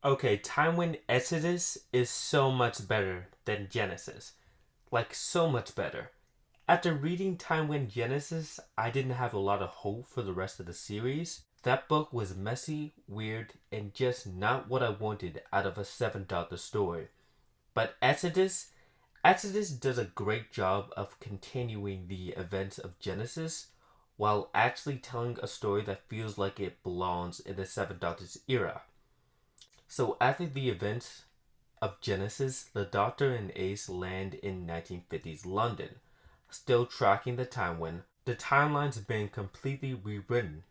Okay, Timewyrm Exodus is so much better than Genesis. Like, so much better. After reading Timewyrm Genesis, I didn't have a lot of hope for the rest of the series. That book was messy, weird, and just not what I wanted out of a Seven Doctor story. But Exodus does a great job of continuing the events of Genesis while actually telling a story that feels like it belongs in the Seven Doctor's era. So after the events of Genesis, the Doctor and Ace land in 1950s London, still tracking the timeline. The timeline's been completely rewritten.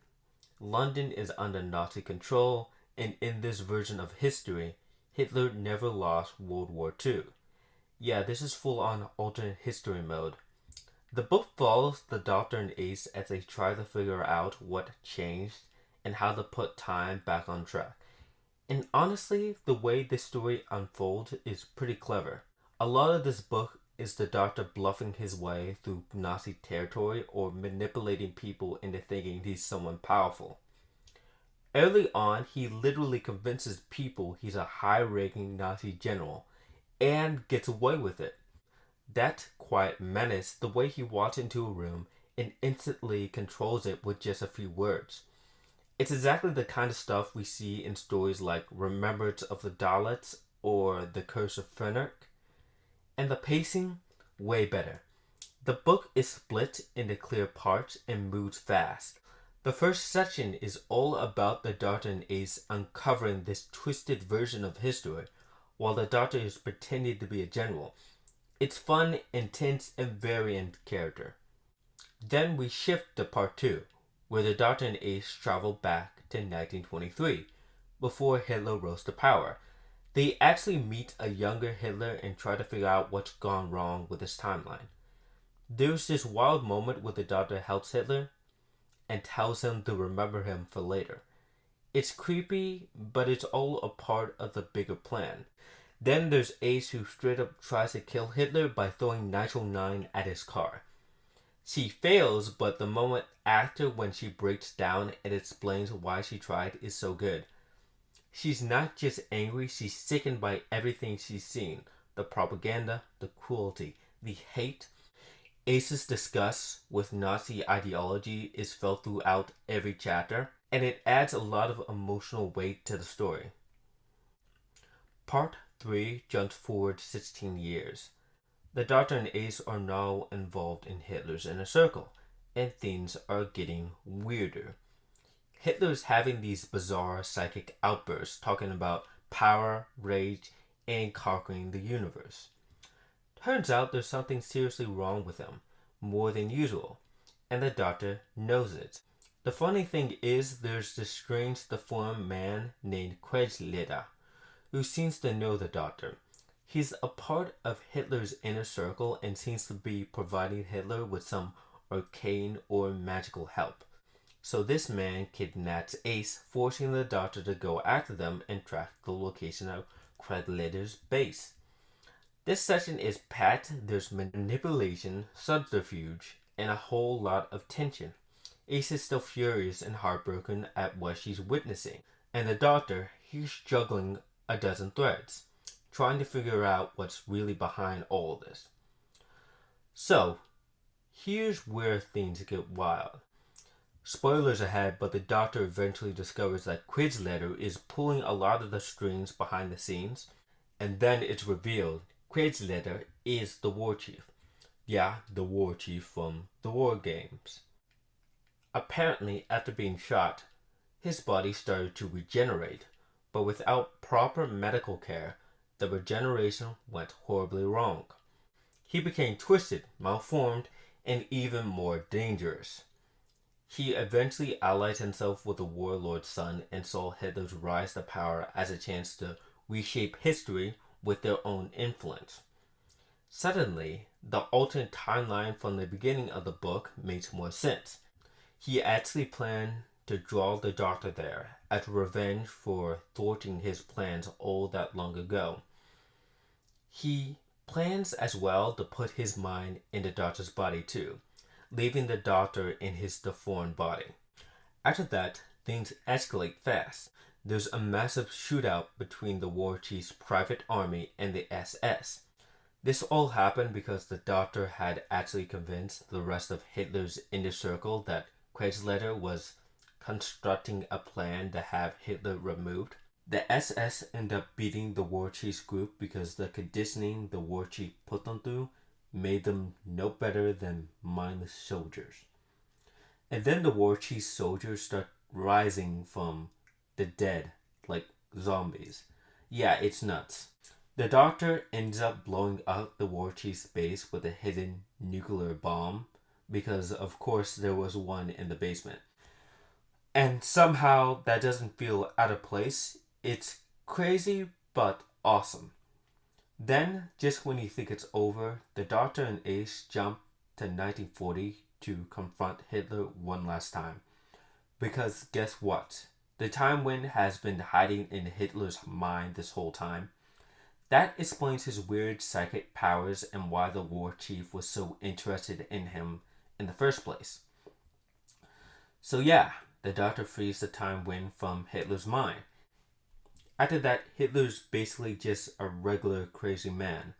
London is under Nazi control, and in this version of history, Hitler never lost World War II. Yeah, this is full on alternate history mode. The book follows the Doctor and Ace as they try to figure out what changed and how to put time back on track. And honestly, the way this story unfolds is pretty clever. A lot of this book is the Doctor bluffing his way through Nazi territory or manipulating people into thinking he's someone powerful. Early on, he literally convinces people he's a high ranking Nazi general and gets away with it. That quiet menace, the way he walks into a room and instantly controls it with just a few words. It's exactly the kind of stuff we see in stories like Remembrance of the Daleks or The Curse of Fenric. And the pacing, way better. The book is split into clear parts and moves fast. The first section is all about the Doctor and Ace uncovering this twisted version of history, while the Doctor is pretending to be a general. It's fun, intense, and very in character. Then we shift to part 2, where the Doctor and Ace travel back to 1923, before Hitler rose to power. They actually meet a younger Hitler and try to figure out what's gone wrong with his timeline. There's this wild moment where the Doctor helps Hitler and tells him to remember him for later. It's creepy, but it's all a part of the bigger plan. Then there's Ace, who straight up tries to kill Hitler by throwing Nitro 9 at his car. She fails, but the moment after when she breaks down and explains why she tried is so good. She's not just angry, she's sickened by everything she's seen. The propaganda, the cruelty, the hate. Ace's disgust with Nazi ideology is felt throughout every chapter, and it adds a lot of emotional weight to the story. Part 3 jumps forward 16 years. The Doctor and Ace are now involved in Hitler's inner circle, and things are getting weirder. Hitler's having these bizarre psychic outbursts talking about power, rage, and conquering the universe. Turns out there's something seriously wrong with him, more than usual, and the Doctor knows it. The funny thing is, there's this strange deformed man named Quedlida, who seems to know the Doctor. He's a part of Hitler's inner circle and seems to be providing Hitler with some arcane or magical help. So this man kidnaps Ace, forcing the Doctor to go after them and track the location of Quedlida's base. This section is packed. There's manipulation, subterfuge, and a whole lot of tension. Ace is still furious and heartbroken at what she's witnessing, and the Doctor, he's juggling a dozen threads, trying to figure out what's really behind all this. So, here's where things get wild. Spoilers ahead, but the Doctor eventually discovers that Quedlida is pulling a lot of the strings behind the scenes, and then it's revealed Quedlida is the War Chief. Yeah, the War Chief from the War Games. Apparently, after being shot, his body started to regenerate, but without proper medical care, the regeneration went horribly wrong. He became twisted, malformed, and even more dangerous. He eventually allied himself with the warlord's son and saw Hitler's rise to power as a chance to reshape history with their own influence. Suddenly, the alternate timeline from the beginning of the book makes more sense. He actually planned to draw the Doctor there as revenge for thwarting his plans all that long ago. He plans as well to put his mind in the Doctor's body too, leaving the Doctor in his deformed body. After that, things escalate fast. there's a massive shootout between the war chief's private army and the SS. This all happened because the doctor had actually convinced the rest of Hitler's inner circle that Kreuzleiter was constructing a plan to have Hitler removed. The SS ended up beating the war chief's group because the conditioning the war chief put them through made them no better than mindless soldiers. And then the war chief's soldiers start rising from the dead like zombies. Yeah, it's nuts. The doctor ends up blowing up the war chief's base with a hidden nuclear bomb because, of course, there was one in the basement. And somehow that doesn't feel out of place. It's crazy but awesome. Then, just when you think it's over, the doctor and Ace jump to 1940 to confront Hitler one last time. Because guess what? The Time Wind has been hiding in Hitler's mind this whole time. That explains his weird psychic powers and why the war chief was so interested in him in the first place. So yeah, the doctor frees the Time Wind from Hitler's mind. After that, Hitler's basically just a regular crazy man.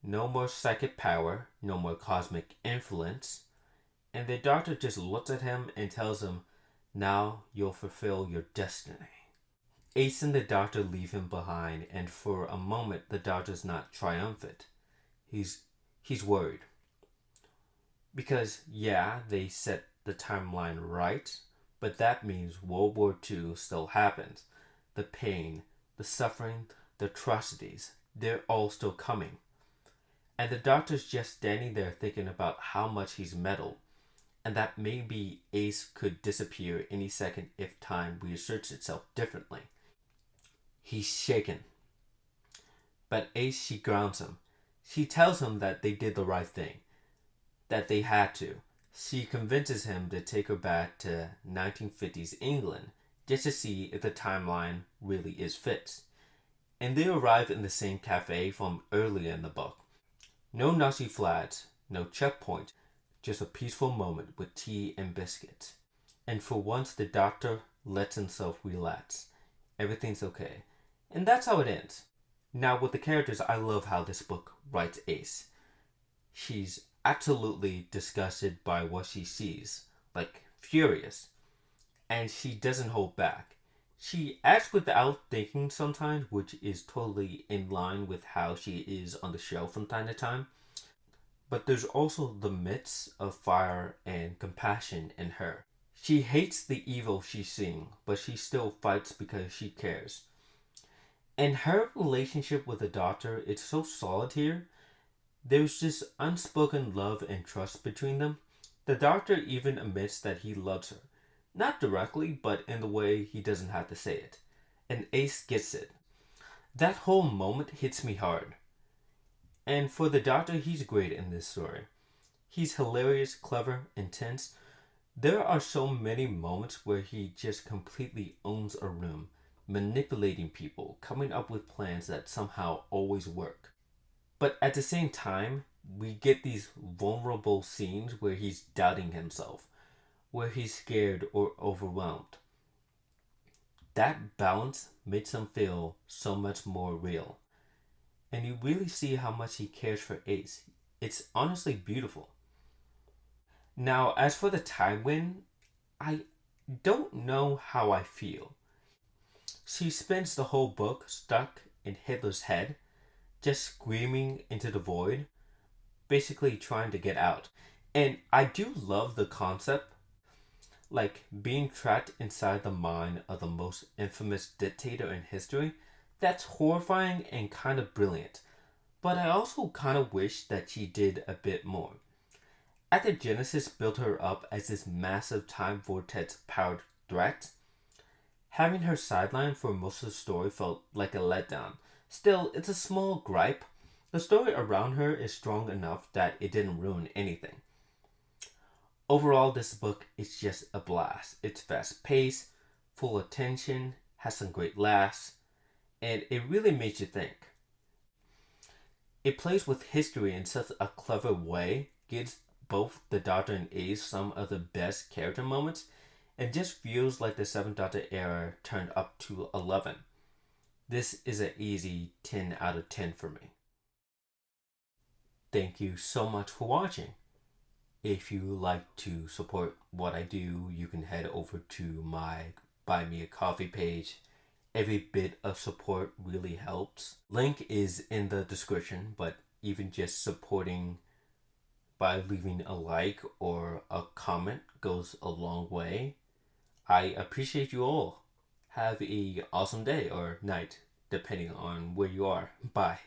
No more psychic power, no more cosmic influence. And the doctor just looks at him and tells him, now you'll fulfill your destiny. Ace and the doctor leave him behind, and for a moment the doctor's not triumphant. He's worried. Because, yeah, they set the timeline right, but that means World War II still happens. The pain, the suffering, the atrocities, they're all still coming. And the doctor's just standing there thinking about how much he's meddled, and that maybe Ace could disappear any second if time reasserts itself differently. He's shaken. But Ace, she grounds him. She tells him that they did the right thing, that they had to. She convinces him to take her back to 1950s England just to see if the timeline really is fixed. And they arrive in the same cafe from earlier in the book. No Nazi flags, no checkpoint, just a peaceful moment with tea and biscuits. And for once the doctor lets himself relax. Everything's okay. And that's how it ends. Now with the characters, I love how this book writes Ace. She's absolutely disgusted by what she sees, like furious. And she doesn't hold back. She acts without thinking sometimes, which is totally in line with how she is on the show from time to time. But there's also the mix of fire and compassion in her. She hates the evil she's seeing, but she still fights because she cares. And her relationship with the doctor, it's so solid here. There's this unspoken love and trust between them. The doctor even admits that he loves her. Not directly, but in the way he doesn't have to say it. And Ace gets it. That whole moment hits me hard. And for the doctor, he's great in this story. He's hilarious, clever, intense. There are so many moments where he just completely owns a room, manipulating people, coming up with plans that somehow always work. But at the same time, we get these vulnerable scenes where he's doubting himself, where he's scared or overwhelmed. That balance makes him feel so much more real. And you really see how much he cares for Ace. It's honestly beautiful. Now, as for the Time Wind, I don't know how I feel. She spends the whole book stuck in Hitler's head, just screaming into the void, basically trying to get out. And I do love the concept, like being trapped inside the mind of the most infamous dictator in history. That's horrifying and kind of brilliant. But I also kind of wish that she did a bit more. After Genesis built her up as this massive time vortex powered threat, having her sideline for most of the story felt like a letdown. Still, it's a small gripe. The story around her is strong enough that it didn't ruin anything. Overall, this book is just a blast. It's fast paced, full of tension, has some great laughs, and it really makes you think. It plays with history in such a clever way, gives both the Doctor and Ace some of the best character moments, and just feels like the 7th Doctor era turned up to 11. This is an easy 10 out of 10 for me. Thank you so much for watching. If you like to support what I do, you can head over to my Buy Me a Coffee page. Every bit of support really helps. Link is in the description, but even just supporting by leaving a like or a comment goes a long way. I appreciate you all. Have a awesome day or night, depending on where you are. Bye.